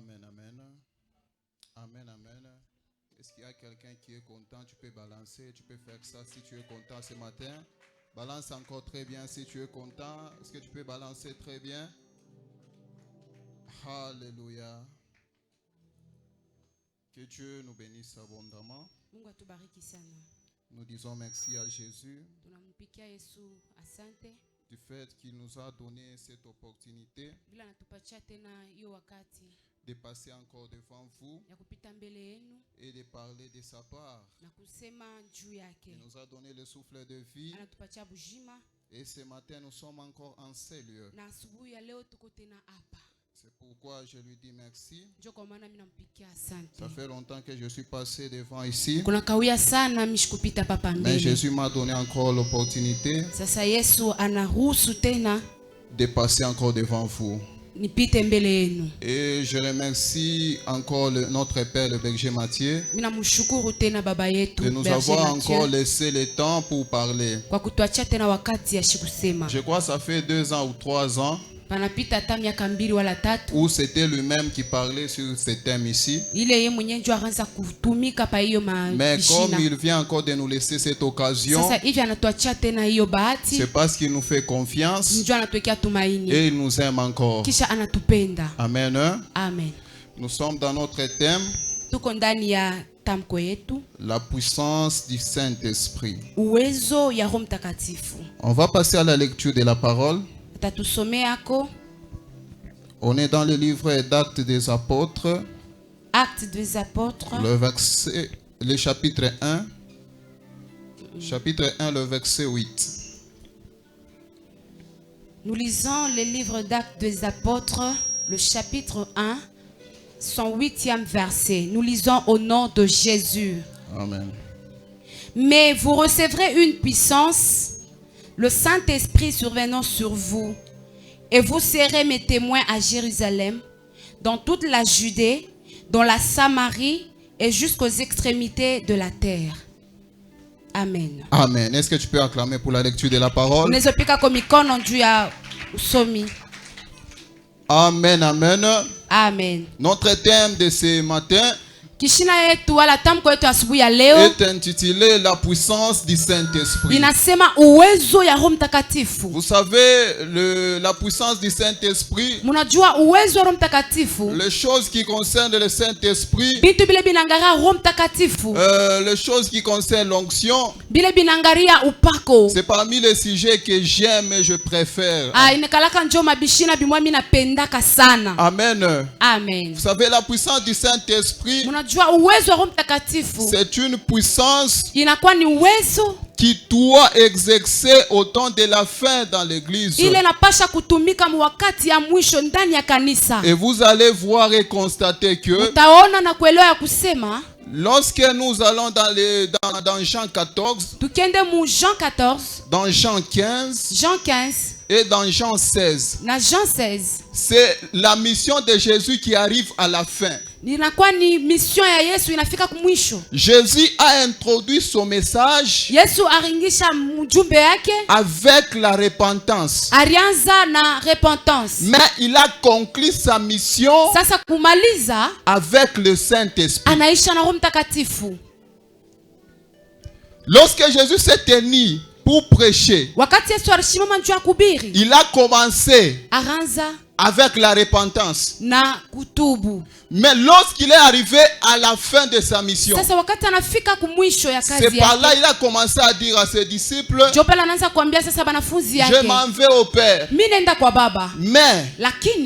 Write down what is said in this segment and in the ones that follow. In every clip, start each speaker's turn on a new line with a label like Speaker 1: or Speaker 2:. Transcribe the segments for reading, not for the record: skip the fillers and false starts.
Speaker 1: Amen, amen. Amen, amen. Est-ce qu'il y a quelqu'un qui est content? Tu peux balancer, tu peux faire ça si tu es content ce matin. Balance encore très bien si tu es content. Est-ce que tu peux balancer très bien? Alléluia. Que Dieu nous bénisse abondamment. Nous disons merci à Jésus du fait qu'il nous a donné cette opportunité de passer encore devant vous et de parler de sa part. Il nous a donné le souffle de vie et ce matin nous sommes encore en ces lieux. C'est pourquoi je lui dis merci. Ça fait longtemps que je suis passé devant ici. Mais Jésus m'a donné encore l'opportunité de passer encore devant vous. Et je remercie encore notre Père, le berger Mathieu, de nous avoir encore laissé le temps pour parler. Je crois que ça fait 2 ans ou 3 ans où c'était lui-même qui parlait sur ce thème ici. Mais comme il vient encore de nous laisser cette occasion, c'est parce qu'il nous fait confiance et il nous aime encore. Amen.
Speaker 2: Amen.
Speaker 1: Nous sommes dans notre thème, la puissance du Saint-Esprit. On va passer à la lecture de la parole. On est dans le livre d'Actes des Apôtres.
Speaker 2: Actes des Apôtres.
Speaker 1: Le chapitre 1. Chapitre 1, le verset 8.
Speaker 2: Nous lisons le livre d'Actes des Apôtres, le chapitre 1, son 8e verset. Nous lisons au nom de Jésus.
Speaker 1: Amen.
Speaker 2: Mais vous recevrez une puissance, le Saint-Esprit survenant sur vous, et vous serez mes témoins à Jérusalem, dans toute la Judée, dans la Samarie et jusqu'aux extrémités de la terre. Amen.
Speaker 1: Amen. Est-ce que tu peux acclamer pour la lecture de la parole? Amen, amen.
Speaker 2: Amen.
Speaker 1: Notre thème de ce matin est intitulé la puissance du Saint-Esprit. Vous savez, la puissance du Saint-Esprit, les choses qui concernent le Saint-Esprit, les choses qui concernent l'onction, c'est parmi les sujets que j'aime et je préfère. Amen.
Speaker 2: Amen.
Speaker 1: Vous savez, la puissance du Saint-Esprit, c'est une puissance qui doit exercer au temps de la fin dans l'église. Et vous allez voir et constater que lorsque nous allons dans Jean 14, dans Jean 15, et dans Jean 16, c'est la mission de Jésus qui arrive à la fin. Jésus a introduit son message avec la repentance. Mais il a conclu sa mission avec le Saint-Esprit. Lorsque Jésus s'est tenu pour prêcher, il a commencé avec la repentance. Mais lorsqu'il est arrivé à la fin de sa mission, c'est par là qu'il a commencé à dire à ses disciples, je m'en vais au Père, mais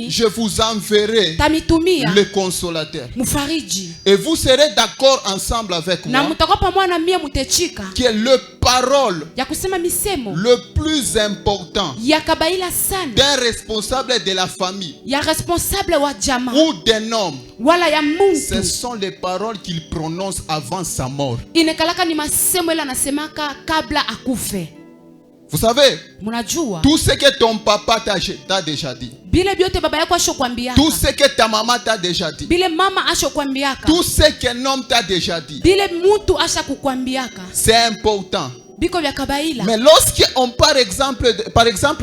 Speaker 1: je vous enverrai le consolateur. Et vous serez d'accord ensemble avec moi que le parole le plus important d'un responsable de la famille ou d'un homme, ce sont les paroles qu'il prononce avant sa mort. Vous savez, tout ce que ton papa t'a déjà dit, tout ce que ta maman t'a déjà dit, tout ce qu'un homme t'a déjà dit, c'est important. Mais lorsqu'on par exemple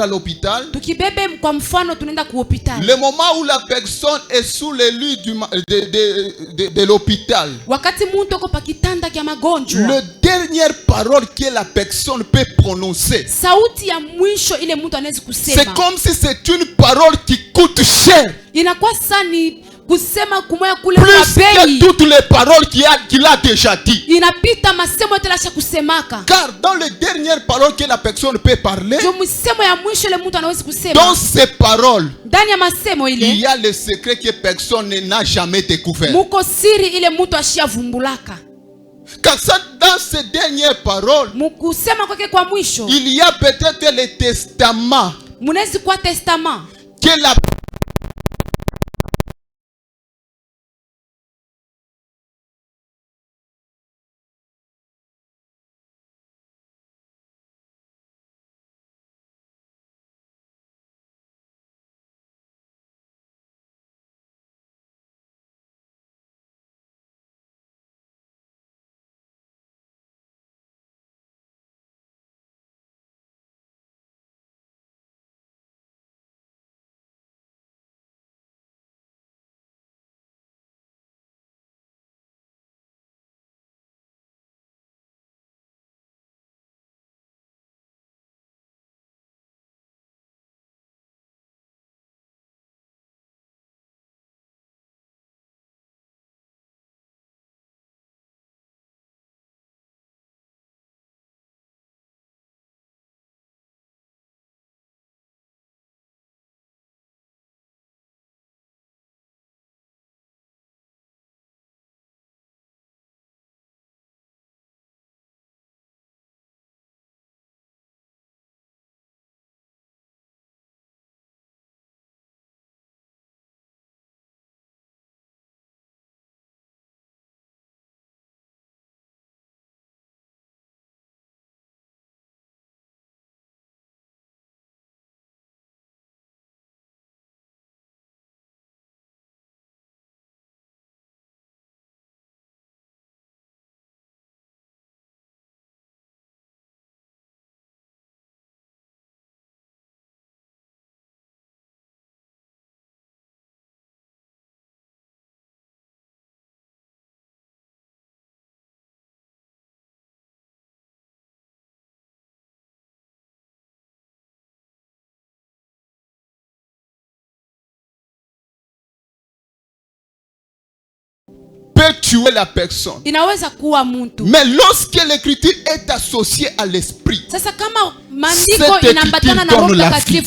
Speaker 1: à l'hôpital, le moment où la personne est sous le lit de l'hôpital, la dernière parole que la personne peut prononcer, c'est comme si c'est une parole qui coûte cher. Plus que toutes les paroles qu'il a déjà dit. Car dans les dernières paroles que la personne peut parler, dans ces paroles, il y a le secret que personne n'a jamais découvert. Car ça, dans ces dernières paroles, il y a peut-être le testament que la peut tuer la personne. Mais lorsque l'écriture est associée à l'esprit, cette écriture donne la vie.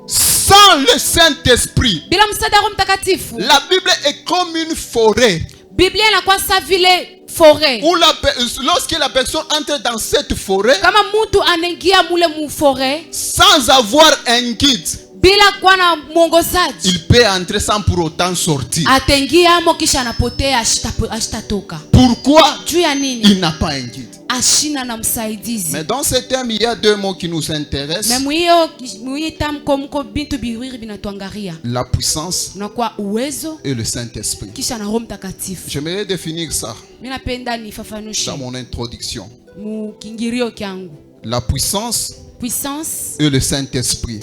Speaker 1: Sans le Saint-Esprit, la Bible est comme une forêt. Où lorsque la personne entre dans cette forêt, sans avoir un guide, il peut entrer sans pour autant sortir. Pourquoi? Il n'a pas un guide. Mais dans ce terme, il y a deux mots qui nous intéressent. La puissance et le Saint-Esprit. J'aimerais définir ça dans mon introduction. La puissance et le Saint-Esprit.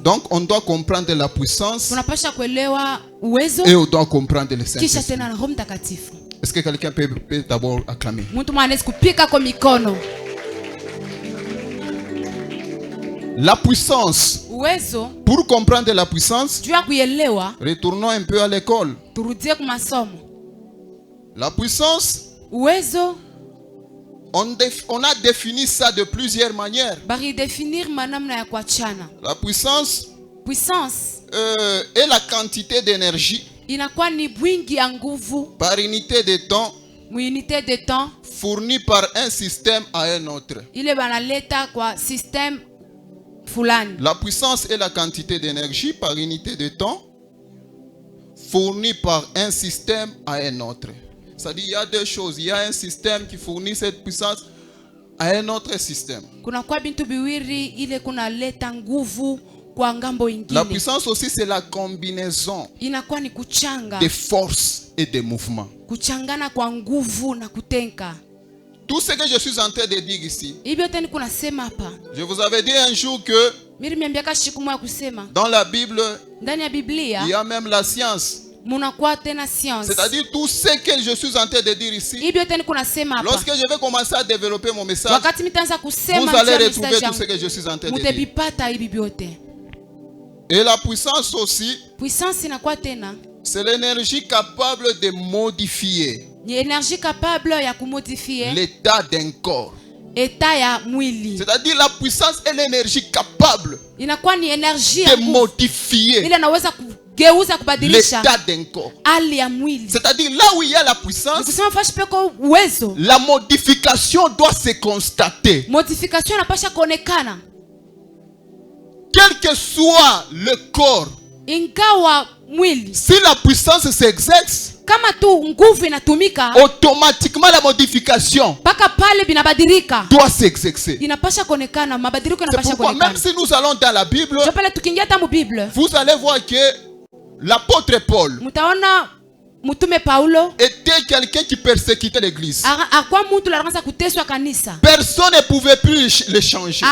Speaker 1: Donc on doit comprendre la puissance et on doit comprendre le Saint-Esprit. Est-ce que quelqu'un peut d'abord acclamer? La puissance. Pour comprendre la puissance, retournons un peu à l'école. La puissance, on a défini ça de plusieurs manières. La puissance est la quantité d'énergie par unité de temps fournie par un système à un autre. La puissance est la quantité d'énergie par unité de temps fournie par un système à un autre. C'est-à-dire il y a deux choses. Il y a un système qui fournit cette puissance à un autre système. La puissance aussi, c'est la combinaison des forces et de mouvement.
Speaker 2: Kuchangana kwa nguvu na kutenka.
Speaker 1: Tout ce que je suis en train de dire ici, je vous avais dit un jour que dans la Bible, il y a même la science. C'est-à-dire tout ce que je suis en train de dire ici, lorsque je vais commencer à développer mon message, vous allez retrouver tout ce que je suis en train de dire. Et la puissance aussi, c'est l'énergie capable de modifier l'état d'un corps. C'est-à-dire la puissance est l'énergie capable de modifier l'état d'un corps. C'est-à-dire là où il y a la puissance, la modification doit se constater. Quel que soit le corps, si la puissance s'exerce, automatiquement la modification doit s'exercer. C'est pourquoi même si nous allons dans la Bible, vous allez voir que l'apôtre Paul était quelqu'un qui persécutait l'église. Personne ne pouvait plus le changer.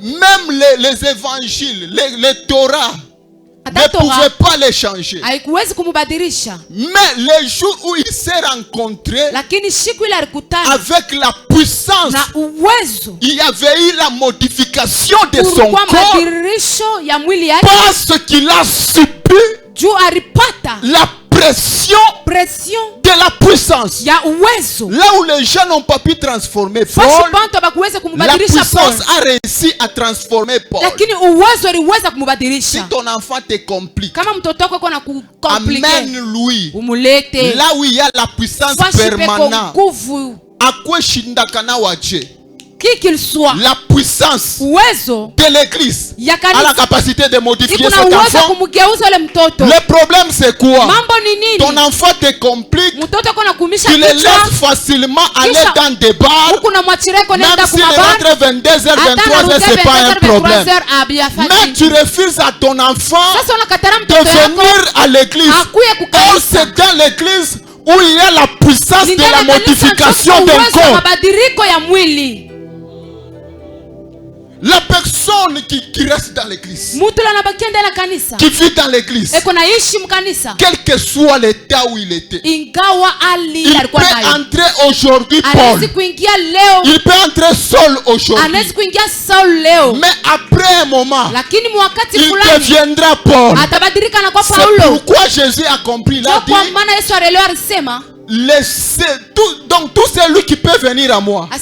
Speaker 1: Même les évangiles, les Torah ne pouvaient pas les changer. Mais le jour où il s'est rencontré avec la puissance, il y avait eu la modification de son corps parce qu'il a subi la pression de la puissance. Là où les gens n'ont pas pu transformer Paul, la puissance a réussi à transformer Paul. Si ton enfant te complique, amène-lui là où il y a la puissance permanente. À quoi shindakana waje?
Speaker 2: Qui qu'il soit,
Speaker 1: la puissance de l'église a la capacité de modifier cet enfant. Le problème c'est quoi? Ton enfant te complique, tu le laisses facilement aller dans des bars, même s'il rentre 22h, 23h, c'est pas un problème. Mais tu refuses à ton enfant de venir à l'église. Or c'est dans l'église où il y a la puissance de la modification d'un corps. La personne qui reste dans l'église, qui vit dans l'église, quel que soit l'état où il était, il peut entrer aujourd'hui Paul. Il peut entrer seul aujourd'hui. Mais après un moment, il deviendra Paul. C'est pourquoi Jésus a compris. Il a dit, donc tout celui qui peut venir à moi, il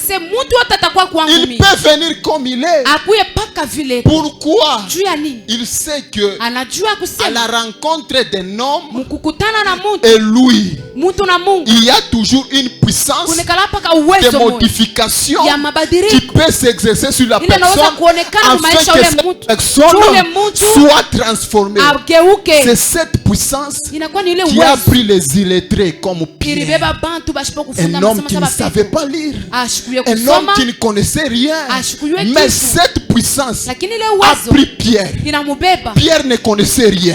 Speaker 1: peut venir comme il est. Pourquoi? Il sait que à la rencontre d'un homme et lui, il y a toujours une puissance de modification qui peut s'exercer sur la personne afin que cette personne soit transformée. C'est cette puissance qui a pris les illettrés comme Pierre. Un homme qui ne savait pas lire, un homme qui ne connaissait rien, mais cette puissance a pris Pierre. Pierre ne connaissait rien.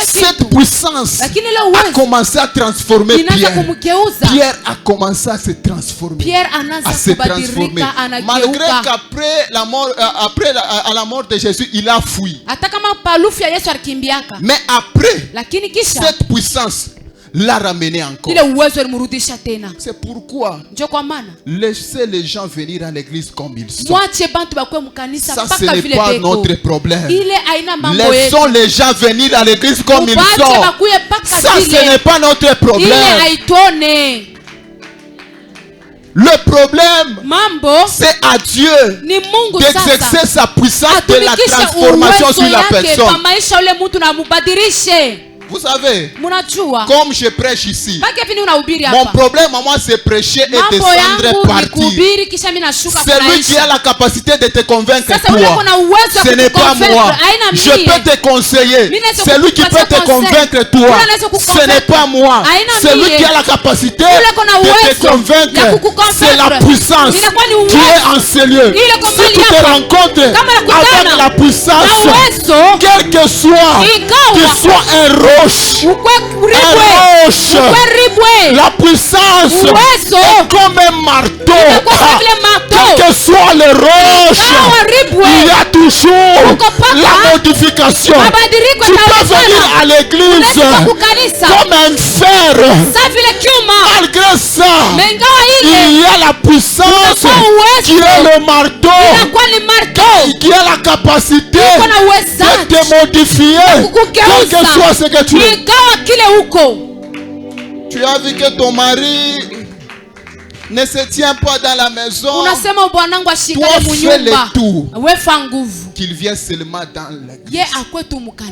Speaker 1: Cette puissance a commencé à transformer Pierre. Pierre a commencé à se transformer. Malgré qu'après la mort, à la mort de Jésus, il a fui. Mais après, cette puissance l'a ramené encore. C'est pourquoi laissez les gens venir à l'église comme ils sont. Ça, ce n'est pas notre problème. Laissons les gens venir à l'église comme ils sont. Ça, ce n'est pas notre problème. Le problème, c'est à Dieu d'exercer sa puissance de la transformation sur la personne. Vous savez, comme je prêche ici, mon problème à moi c'est prêcher et descendre partir. Celui qui a la capacité de te convaincre toi, ce n'est pas moi. Je peux te conseiller. Celui qui peut te convaincre toi, ce n'est pas moi. Celui qui a la capacité de te convaincre, c'est la puissance qui est en ces lieux. Si tu te rencontres avec la puissance, quel que soit, qu'il soit un rôle roche. La puissance est comme un marteau. Quel que soit les roches, il y a toujours la modification. Tu peux venir à l'église comme un fer. Malgré ça, il y a la puissance qui est le marteau, qui a la capacité de te modifier, quel que soit ce que tu es. Tu as vu que ton mari ne se tient pas dans la maison. Toi, fais le tout. Qu'il vienne seulement dans l'église.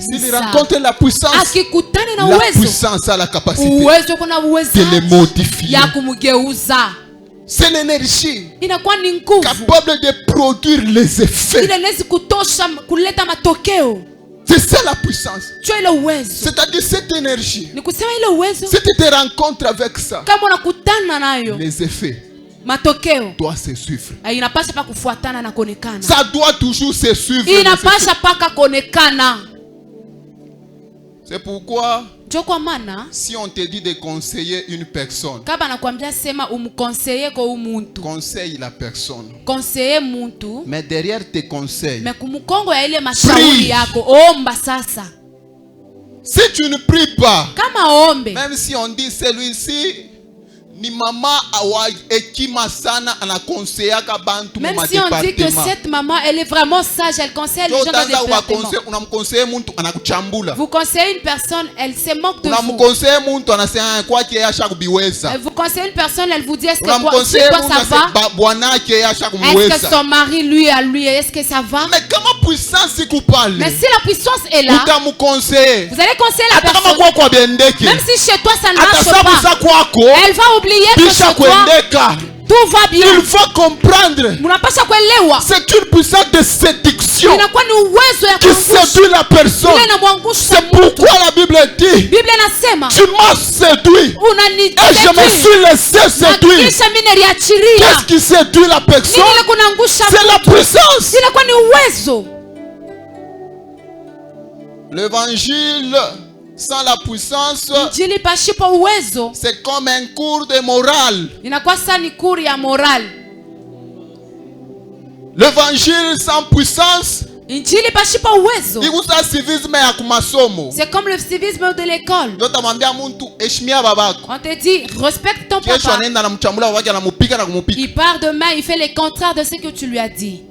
Speaker 1: S'il rencontre la puissance a la capacité de le modifier. C'est l'énergie capable de produire les effets. C'est ça la puissance. C'est-à-dire cette énergie. Si tu te rencontres avec ça, les effets doivent se suivre. Ça doit toujours se suivre. C'est pourquoi si on te dit de conseiller une personne, conseille la personne. Mais derrière tes conseils, prie. Si tu ne pries pas, même si on dit celui-ci ni maman awa ekima sana anakonseya ka bantu
Speaker 2: même si on dit que cette maman elle est vraiment sage, elle conseille les gens dans des départements. Vous conseillez une personne, elle se moque de vous. Vous conseillez une personne, elle vous dit est-ce que quoi ça va? Est-ce que son mari lui est-ce que ça va?
Speaker 1: Mais comment puissance si vous parlez?
Speaker 2: Mais si la puissance est là, vous allez conseiller la personne. Même si chez toi ça ne marche pas, elle va oublier que chez toi tout va bien.
Speaker 1: Il faut comprendre. C'est une puissance de séduction qui séduit la personne. C'est pourquoi la Bible dit: tu m'as séduit et je me suis laissé séduire. Qu'est-ce qui séduit la personne? C'est la puissance. L'évangile sans la puissance, c'est comme un cours de morale. L'évangile sans puissance,
Speaker 2: c'est comme le civisme de l'école. On te dit respecte ton papa. Il part demain, il fait le contraire de ce que tu lui as dit.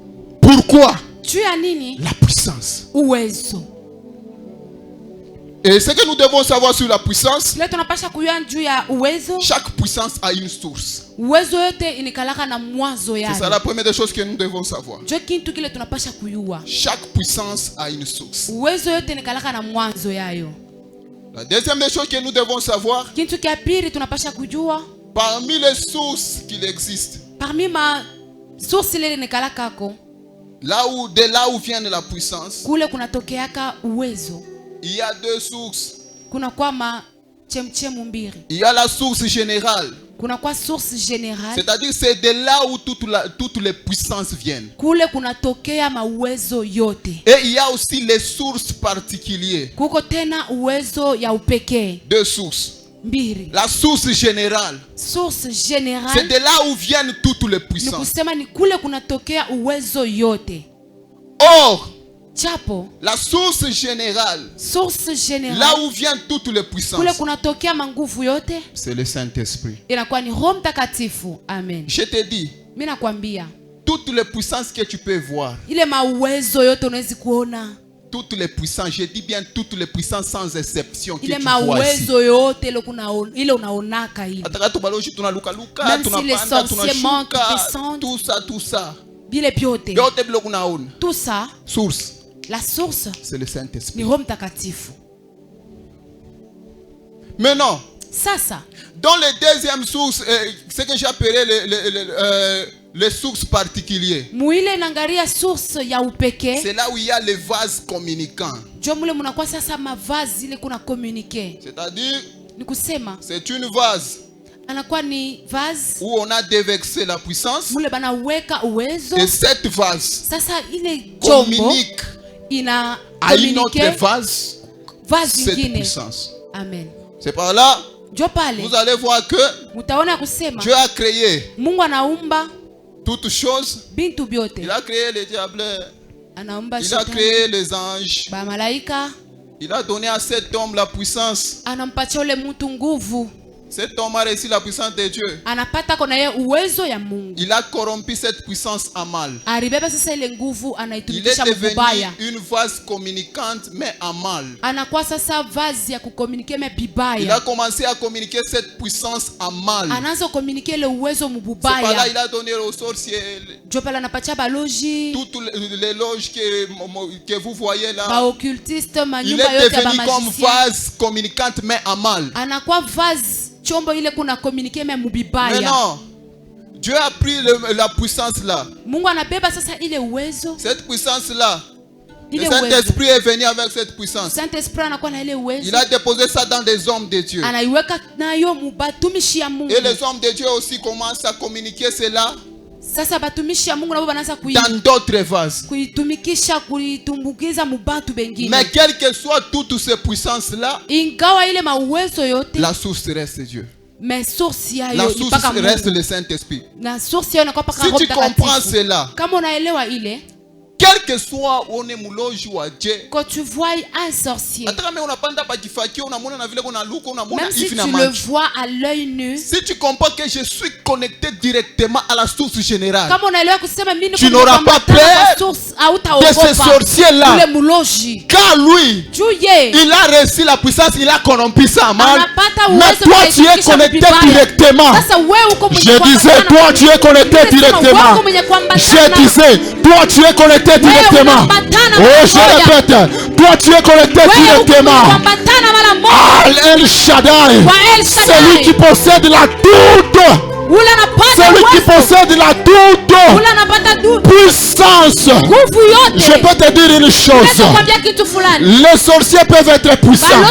Speaker 1: Pourquoi?
Speaker 2: Tu as nini?
Speaker 1: La puissance. Et ce que nous devons savoir sur la puissance, chaque puissance a une source. C'est ça la première des choses que nous devons savoir. Chaque puissance a une source. La deuxième des choses que nous devons savoir, parmi les sources qu'il existe, de là où vient la puissance, il y a deux sources. Il y a la source générale. C'est-à-dire c'est de là où toutes les puissances viennent. Et il y a aussi les sources particulières. Deux sources. La source générale. C'est de là où viennent toutes les puissances. Or, la source générale, là où viennent toutes les puissances, c'est le Saint-Esprit.
Speaker 2: Amen.
Speaker 1: Je te dis, toutes les puissances que tu peux voir, toutes les puissances, je dis bien toutes les puissances sans exception que tu vois ici.
Speaker 2: Même si les sorciers manquent,
Speaker 1: tout ça,
Speaker 2: tout ça,
Speaker 1: source.
Speaker 2: La source,
Speaker 1: c'est le Saint-Esprit. Maintenant, dans les deuxièmes sources, ce que j'appelais les sources particulières, c'est là où il y a les vases communicants. C'est-à-dire, c'est une vase où on a déversé la puissance, et cette vase communique à une autre vase cette puissance.
Speaker 2: Amen.
Speaker 1: C'est par là, vous allez voir que Dieu a créé toutes choses. Il a créé les diables, il a créé les anges, il a donné à cet homme la puissance. Cet homme a reçu la puissance de Dieu. Il a corrompu cette puissance à mal. Il est devenu une vase communicante mais à mal. Il a commencé à communiquer cette puissance à mal. C'est par là il a donné aux sorciers toutes les loges que vous voyez là. Il est devenu comme vase communicante mais à mal. Mais non, Dieu a pris la puissance là. Cette puissance là, le Saint-Esprit est venu avec cette puissance. Il a déposé ça dans des hommes de Dieu. Et les hommes de Dieu aussi commencent à communiquer cela dans d'autres vases. Mais quelles que soient toutes ces puissances là, la source reste Dieu. La source reste le Saint-Esprit. Si tu comprends cela, quel que soit
Speaker 2: quand tu vois un sorcier, même si tu le vois à l'œil nu,
Speaker 1: si tu comprends que je suis connecté directement à la source générale, tu n'auras pas peur de ce sorcier-là. Car lui, il a reçu la puissance, il a corrompu ça mal. Mais toi, tu es connecté directement. Je disais, toi, tu es connecté directement. Je disais, toi, tu es connecté directement. Oh, je répète, toi tu es connecté directement à El Shaddai, celui qui possède la toute, celui qui possède la toute puissance. Je peux te dire une chose, les sorciers peuvent être puissants,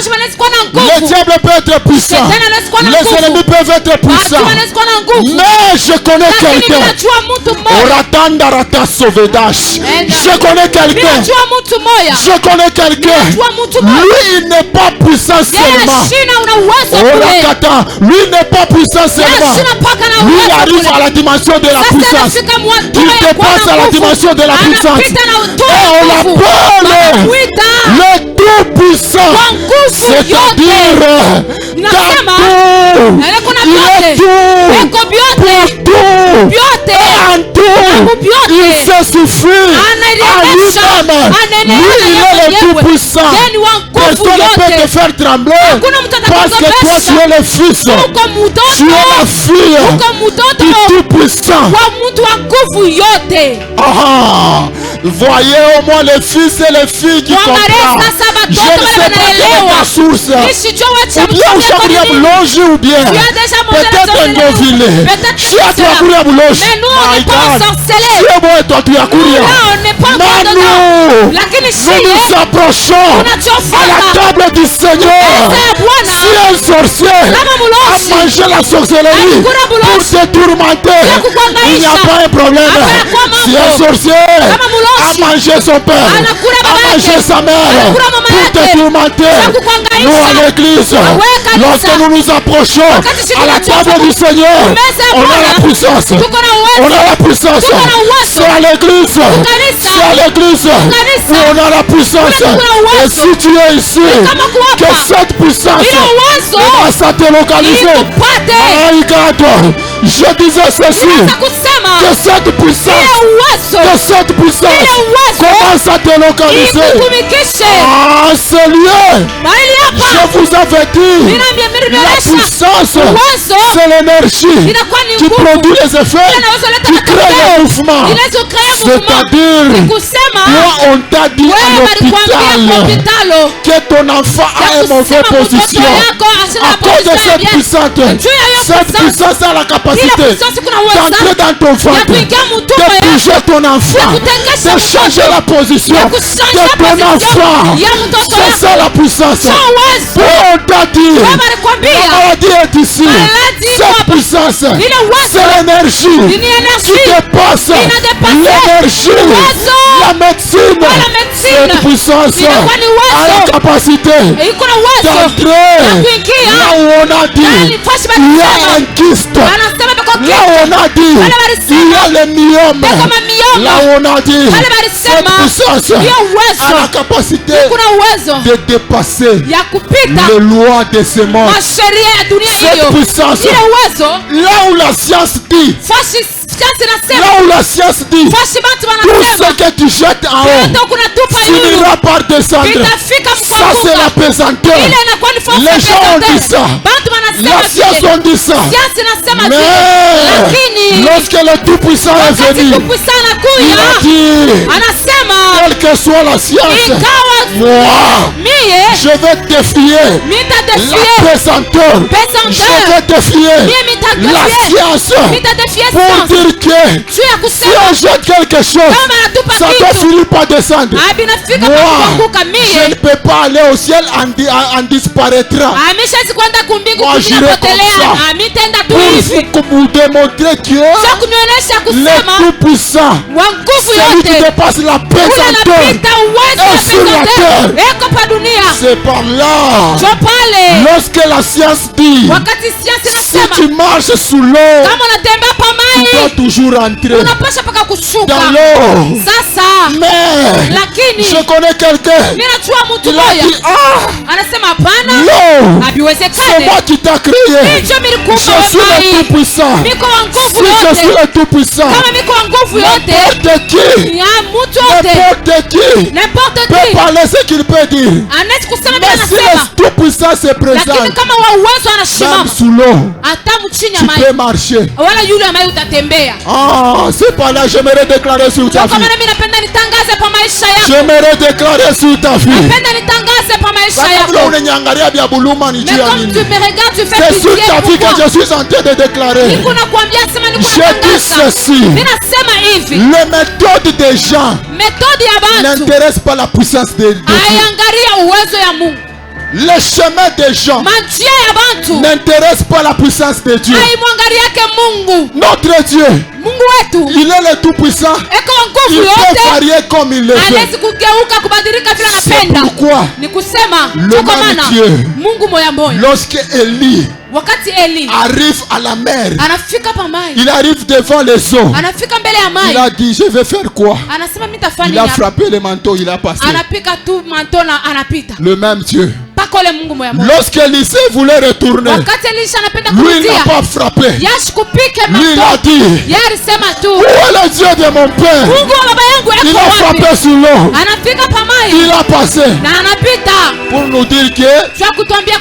Speaker 1: les diables peuvent être puissants, les ennemis peuvent être puissants, mais je connais quelqu'un. Je connais quelqu'un. Je connais quelqu'un. Lui, il n'est pas puissant seulement. Lui n'est pas puissant seulement. Lui arrive à la dimension de la puissance. Il dépasse à la dimension de la puissance. Et on l'appelle le tout-puissant. C'est-à-dire dans tout. Il est tout. Pour tout. Et en tout. Il se suffit à lui-même. Lui, il est le tout-puissant. Personne ne peut te faire trembler parce que toi, tu es le fils. Tu es la fille du tout-puissant. Voyez au moins les fils et les filles qui comprennent. Je ne sais pas quelle est ta source. Ou bien au Chabriab Loge ou bien peut-être un Noville. Tu as Chabriab Loge. My God. Tu es bon et toi tu as Kouria. Mais nous nous approchons à la table du Seigneur. Si un sorcier a mangé la sorcellerie pour te tourmenter, il n'y a pas un problème. Si un sorcier a mangé son père, a mangé sa mère pour te tourmenter, nous à l'église, lorsque nous nous approchons à la table du Seigneur, on a la puissance. On a la puissance. C'est à l'église. C'est à l'église où on a la puissance. Et si tu es ici, que cette puissance va te localiser. Je disais ceci, que cette puissance commence à te localiser. Ah, c'est lieu. Je vous avais dit, la puissance, c'est l'énergie qui produit les effets, qui crée les mouvements. C'est-à-dire, toi on t'a dit à l'hôpital que ton enfant a une mauvaise position. À cause de cette puissance a la capacité d'entrer dans ton ventre, de bouger ton enfant, de changer la position de ton enfant. C'est ça la puissance. On t'a dit, la maladie est ici. Cette puissance, c'est l'énergie qui dépasse l'énergie. La médecine Cette puissance a la capacité d'entrer là où on a dit il y a un kyste, là où on a dit il y a le myome, là où on a dit cette puissance a la capacité de dépasser les lois de ce monde. Cette puissance, là où la science dit, là où la science dit tout ce que tu jettes en haut finira par descendre. Ça c'est la pesanteur. Les gens ont dit ça, la science ont dit ça, mais lorsque le Tout-Puissant est venu, il a dit quelle que soit la science, moi je vais défier la pesanteur, je vais défier la science pour dire que si on jette quelque chose, ça ne finit pas descendre. Moi, je ne peux pas aller au ciel en disparaîtra. Moi, j'irai comme ça pour vous démontrer que le Tout-Puissant, celui qui dépasse la pesanteur, est sur la terre. C'est par là, lorsque la science dit, si tu marches sous l'eau, tu dois toujours entrer dans l'eau. Mais je connais quelqu'un, il a dit, l'eau, c'est moi qui t'a créé. Je suis le Tout-Puissant. Si je suis le Tout-Puissant, n'importe qui peut parler ce qu'il peut dire. Mais si le Tout-Puissant se présente, même sous l'eau, tu peux marcher. C'est pas là, j'aimerais déclarer sur ta vie. J'aimerais déclarer sur ta vie. C'est sur ta vie que je suis en train de déclarer. Je dis ceci. Les méthodes des gens n'intéressent pas la puissance de Dieu. Les chemins des gens n'intéressent pas la puissance de Dieu. Notre Dieu, il est le Tout-Puissant. Il peut varier comme il le veut. C'est pourquoi le même Dieu, lorsque Élie arrive à la mer, il arrive devant les eaux, il a dit, je vais faire quoi? Il a frappé le manteau, il a passé. Le même Dieu, lorsque Élisée voulait retourner, lui il n'a pas frappé. Lui il a dit, où est le Dieu de mon père? Il a frappé sur l'eau, il a passé. Pour nous dire que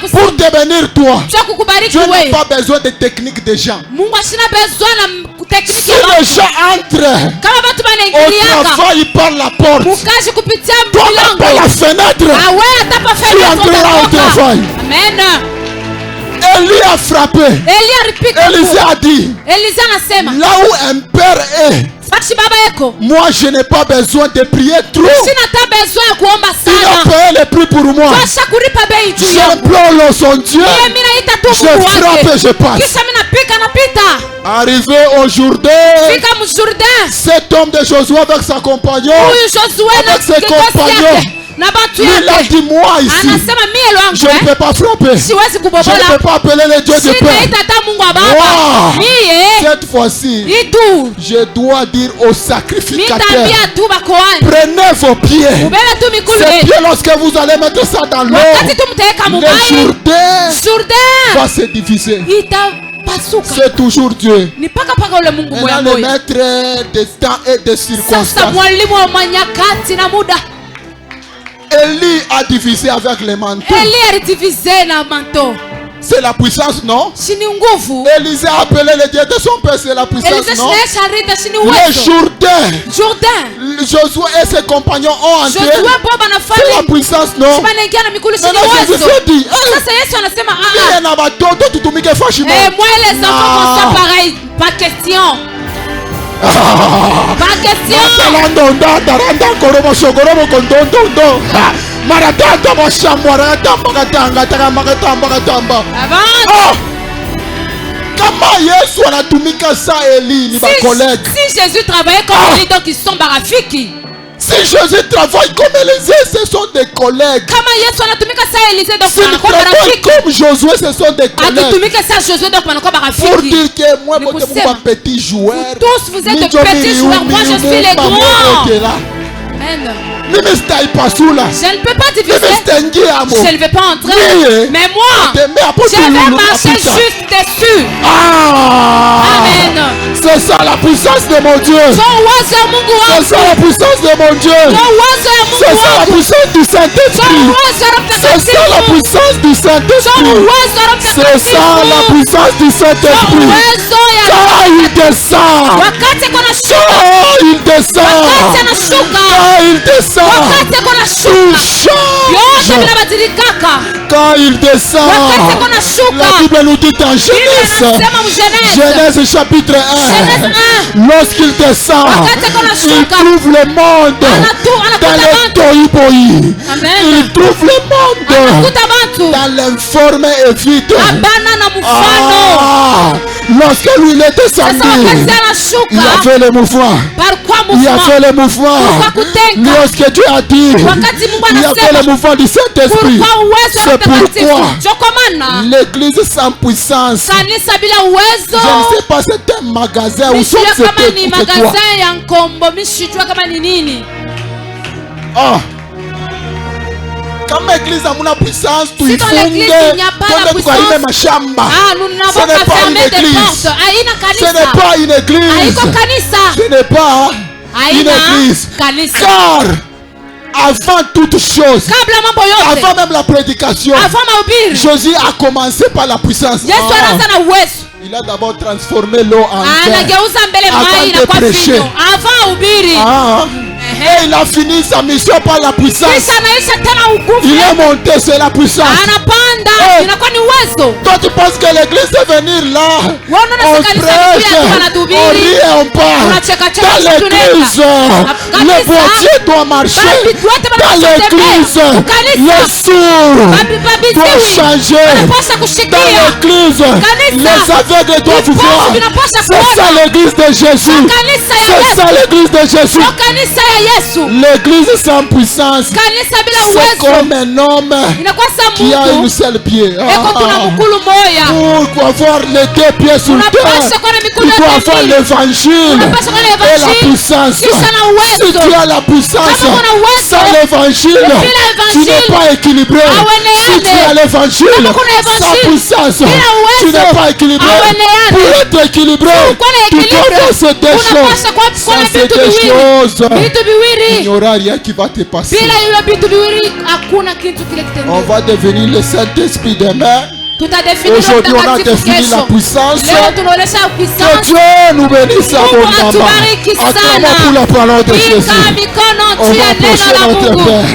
Speaker 1: pour devenir toi, tu n'as pas besoin de techniques des gens. Si les gens entrent au travail par la porte, toi par la fenêtre, tu entreras au travail. Élie a frappé. Élisée a dit, là où un père est, moi je n'ai pas besoin de prier trop. Il a payé le prix pour moi. J'implore son Dieu, je frappe et je passe. Arrivé au Jourdain, cet homme de Josué avec sa compagnon, avec ses compagnons, il a dit, moi ici, je ne peux pas frapper. Je ne peux pas appeler les dieux de paix. Moi, cette fois-ci, je dois dire aux sacrificateurs, prenez vos pieds. Ces pieds, lorsque vous allez mettre ça dans l'eau, le Jourdain va se diviser. C'est toujours Dieu. Il a le maître des temps et des circonstances. Élie a divisé avec les manteaux. C'est la puissance, non? Élisée a appelé le Dieu de son père, c'est la puissance, non? Le Jourdain, Josué et ses compagnons ont entré, c'est la puissance, non? Maintenant Jésus se dit, il y en a d'autres qui t'ont mis que fâchement.
Speaker 2: Et moi et les enfants font ça pareil, pas question. Pas question.
Speaker 1: Comment Yesu anatumika ça Eli ni ba collègue.
Speaker 2: Si Jésus travaillait comme Eli, donc ils sont barafiki.
Speaker 1: Si Jésus travaille comme Élisée, ce sont des collègues. S'il travaille comme Josué, ce sont des collègues. Pour dire que moi, je suis un petit joueur.
Speaker 2: Tous vous êtes de petits joueurs. Moi, je suis les grands. Amen.
Speaker 1: Je ne
Speaker 2: peux pas diviser. Je ne vais pas entrer. Mais moi, je vais marcher juste dessus. Amen.
Speaker 1: C'est ça la puissance de mon Dieu. C'est ça la puissance de mon Dieu. C'est ça la puissance du Saint-Esprit. C'est ça la puissance du Saint-Esprit. C'est ça la puissance du Saint-Esprit. Quand il descend. Quand il descend. Quand il descend. Tout change. Quand il descend. La Bible nous dit en Genèse chapitre 1. Lorsqu'il descend, il trouve le monde dans le tohu-bohu. Il trouve le monde dans l'informe et vide. Lorsque lui il est descendu, il a fait le mouvement. Il a fait le mouvement. Lorsque Dieu a dit, il a fait le mouvement du Saint-Esprit. C'est pourquoi l'église sans puissance, je ne sais pas, c'est un magasin ou soit c'était quoi. Quand l'église a une puissance, tu y fondes, tu arrives ma chambre. Ce n'est pas une église. Ce n'est pas une église. Ce n'est pas une église. Car avant toute chose, avant même la prédication, Jésus a commencé par la puissance. Il a d'abord transformé l'eau en vin avant de prêcher. Et il a fini sa mission par la puissance. Il est monté sur la puissance. Toi tu penses que l'église est venir là, on prêche, on rit et on parle. Dans l'église, le boîtier doit marcher. Dans l'église, les sourds doivent changer. Dans l'église, les aveugles doivent voir. C'est ça l'église de Jésus. C'est ça l'église de Jésus. L'église sans puissance, c'est comme un homme qui a une seule pied. Pour avoir les deux pieds sur terre, il faut avoir l'évangile et la puissance. Si tu as la puissance sans l'évangile, tu n'es pas équilibré. Si tu as l'évangile sans puissance, tu n'es pas équilibré. Pour être équilibré, tu dois faire ces deux choses. Sans ces deux choses, il n'y aura rien qui va te passer. On va devenir le Saint-Esprit demain. Aujourd'hui on a défini la puissance. Que Dieu nous bénisse abondamment. Acclamons pour la parole de Jésus. On va approcher notre Père.